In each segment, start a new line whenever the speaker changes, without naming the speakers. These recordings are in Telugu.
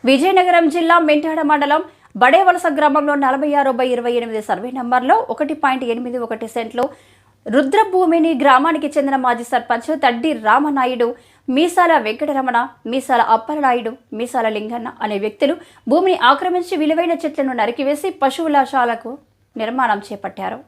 విజయనగరం జిల్లా మెంటాడ మండలం బడేవలస గ్రామంలో 46/28 సర్వే నంబర్లో 1.81 సెంట్లు రుద్రభూమిని గ్రామానికి చెందిన మాజీ సర్పంచ్ తడ్డి రామనాయుడు, మీసాల వెంకటరమణ, మీసాల అప్పలనాయుడు, మీసాల లింగన్న అనే వ్యక్తులు భూమిని ఆక్రమించి విలువైన చెట్లను నరికివేసి పశువుల శాలకు నిర్మాణం చేపట్టారు.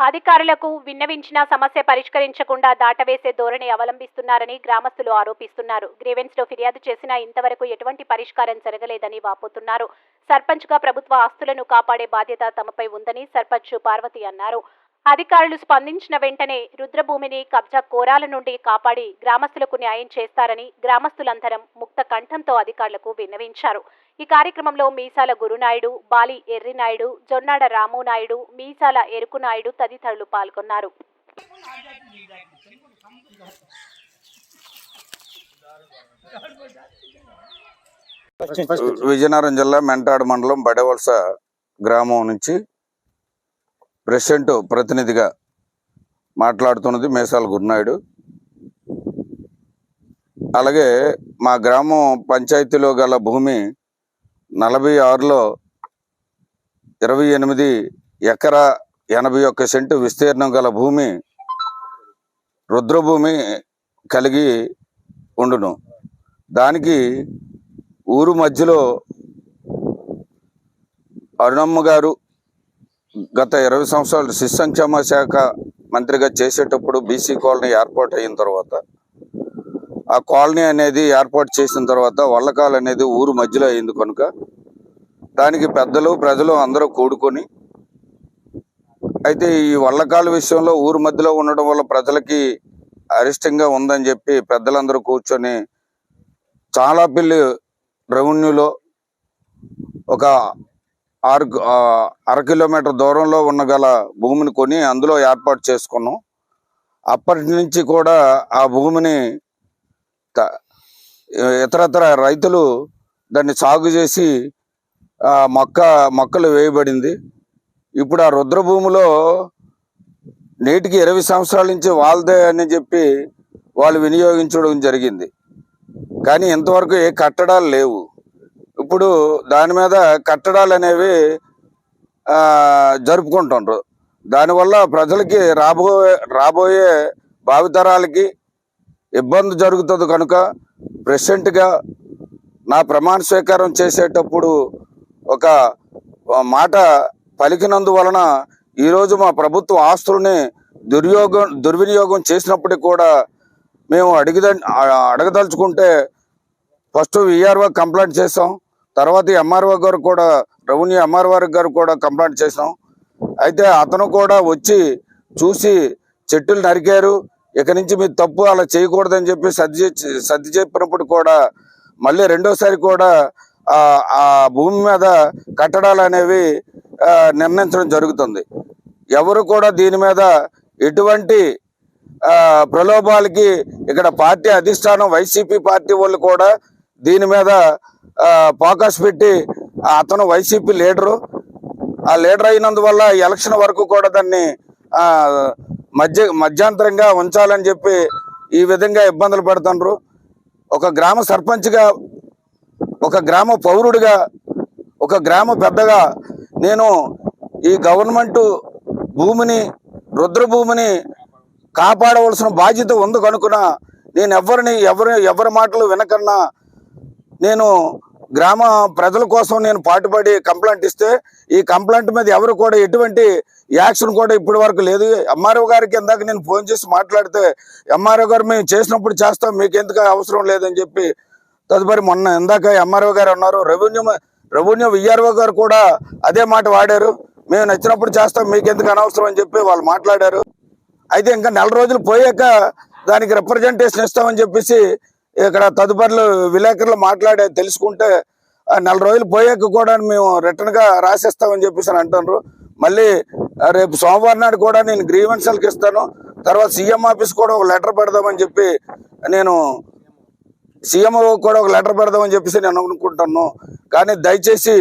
అధికారులకు విన్నవించిన సమస్య పరిష్కరించకుండా దాటవేసే ధోరణి అవలంబిస్తున్నారని గ్రామస్తులు ఆరోపిస్తున్నారు. గ్రీవెన్స్ లో ఫిర్యాదు చేసినా ఇంతవరకు ఎటువంటి పరిష్కారం జరగలేదని వాపోతున్నారు. సర్పంచ్ గా ప్రభుత్వ ఆస్తులను కాపాడే బాధ్యత తమపై ఉందని సర్పంచ్ పార్వతి అన్నారు. అధికారులు స్పందించిన వెంటనే రుద్రభూమిని కబ్జా కోరాల నుండి కాపాడి గ్రామస్తులకు న్యాయం చేస్తారని గ్రామస్తులందరం ముక్త కంఠంతో అధికారులకు విన్నవించారు. ఈ కార్యక్రమంలో మీసాల గురునాయుడు, బాలి ఎర్రినాయుడు, జొన్నాడ రామునాయుడు, మీసాల ఎరుకునాయుడు తదితరులు పాల్గొన్నారు.
విజయనగరం జిల్లా మెంటాడ మండలం బడేవలస గ్రామం నుంచి ప్రెసిడెంట్ ప్రతినిధిగా మాట్లాడుతున్నది మీసాల గురునాయుడు. అలాగే మా గ్రామం పంచాయతీలో గల భూమి 46లో 28 ఎకరా 81 సెంటు విస్తీర్ణం గల భూమి రుద్రభూమి కలిగి ఉండును. దానికి ఊరు మధ్యలో అరుణమ్మ గారు గత 20 సంవత్సరాలు శిశు సంక్షేమ శాఖ మంత్రిగా చేసేటప్పుడు బీసీ కాలనీ ఏర్పాటు అయిన తర్వాత ఆ కాలనీ అనేది ఏర్పాటు చేసిన తర్వాత వల్లకాలు అనేది ఊరు మధ్యలో అయింది కనుక దానికి పెద్దలు ప్రజలు అందరూ కూడుకొని, అయితే ఈ వల్లకాల విషయంలో ఊరు మధ్యలో ఉండడం వల్ల ప్రజలకి అరిష్టంగా ఉందని చెప్పి పెద్దలందరూ కూర్చొని చాలా పిల్లి రెవెన్యూలో ఒక 6 కిలోమీటర్ దూరంలో ఉన్న గల భూమిని కొని అందులో ఏర్పాటు చేసుకున్నాం. అప్పటి నుంచి కూడా ఆ భూమిని ఇతరత్ర రైతులు దాన్ని సాగు చేసి మొక్కలు వేయబడింది. ఇప్పుడు ఆ రుద్రభూమిలో నేటికి 20 సంవత్సరాల నుంచి వాళ్ళదే అని చెప్పి వాళ్ళు వినియోగించడం జరిగింది. కానీ ఇంతవరకు ఏ కట్టడాలు లేవు. ఇప్పుడు దాని మీద కట్టడాలు అనేవి జరుపుకుంటుండ్రు. దానివల్ల ప్రజలకి రాబోయే భావితరాలకి ఇబ్బంది జరుగుతుంది కనుక ప్రెసిడెంట్గా నా ప్రమాణ స్వీకారం చేసేటప్పుడు ఒక మాట పలికినందువలన ఈరోజు మా ప్రభుత్వ ఆస్తులని దుర్వినియోగం చేసినప్పటికీ కూడా మేము అడగదలుచుకుంటే ఫస్ట్ విఆర్ఓ కంప్లైంట్ చేసాం. తర్వాత ఎంఆర్ఓ గారు కూడా, రెవెన్యూ ఎంఆర్ఓ గారు కూడా కంప్లైంట్ చేసాం. అయితే అతను కూడా వచ్చి చూసి చెట్టులు నరికారు, ఇక నుంచి మీరు తప్పు అలా చేయకూడదని చెప్పి సర్ది చెప్పినప్పుడు కూడా మళ్ళీ రెండోసారి కూడా ఆ భూమి మీద కట్టడాలు అనేవి నిర్ణయించడం జరుగుతుంది. ఎవరు కూడా దీని మీద ఎటువంటి ప్రలోభాలకి ఇక్కడ పార్టీ అధిష్టానం వైసీపీ పార్టీ వాళ్ళు కూడా దీని మీద ఫోకస్ పెట్టి, అతను వైసీపీ లీడరు, ఆ లీడర్ అయినందువల్ల ఎలక్షన్ వరకు కూడా దాన్ని మధ్యంతరంగా ఉంచాలని చెప్పి ఈ విధంగా ఇబ్బందులు పడుతున్నారు. ఒక గ్రామ సర్పంచ్గా, ఒక గ్రామ పౌరుడిగా, ఒక గ్రామ పెద్దగా నేను ఈ గవర్నమెంట్ భూమిని, రుద్రభూమిని కాపాడవలసిన బాధ్యత ఉంది కనుక నేను ఎవరి మాటలు వినకన్నా నేను గ్రామ ప్రజల కోసం నేను పాటుపడి కంప్లైంట్ ఇస్తే ఈ కంప్లైంట్ మీద ఎవరు కూడా ఎటువంటి యాక్షన్ కూడా ఇప్పటి వరకు లేదు. ఎంఆర్ఓ గారికి ఇందాక నేను ఫోన్ చేసి మాట్లాడితే ఎంఆర్ఓ గారు మేము చేసినప్పుడు చేస్తాం, మీకు ఎందుకు అవసరం లేదని చెప్పి తదుపరి మొన్న ఇందాక ఎంఆర్ఓ గారు అన్నారు. రెవెన్యూ విఆర్ఓ గారు కూడా అదే మాట వాడారు, మేము నచ్చినప్పుడు చేస్తాం, మీకు ఎందుకు అనవసరం అని చెప్పి వాళ్ళు మాట్లాడారు. అయితే ఇంకా 4 రోజులు పోయాక దానికి రిప్రజెంటేషన్ ఇస్తామని చెప్పేసి ఇక్కడ తదుపరిలో విలేకరులు తెలుసుకుంటే 4 రోజులు పోయాక కూడా మేము రిటర్న్గా రాసేస్తామని చెప్పేసి అని అంటున్నారు. మళ్ళీ రేపు సోమవారం నాడు కూడా నేను గ్రీవెన్స్కి ఇస్తాను, తర్వాత సీఎం ఆఫీస్ కూడా ఒక లెటర్ పెడదామని చెప్పి సీఎంఓ కూడా ఒక లెటర్ పెడదామని చెప్పేసి నేను అనుకుంటున్నాను. కానీ దయచేసి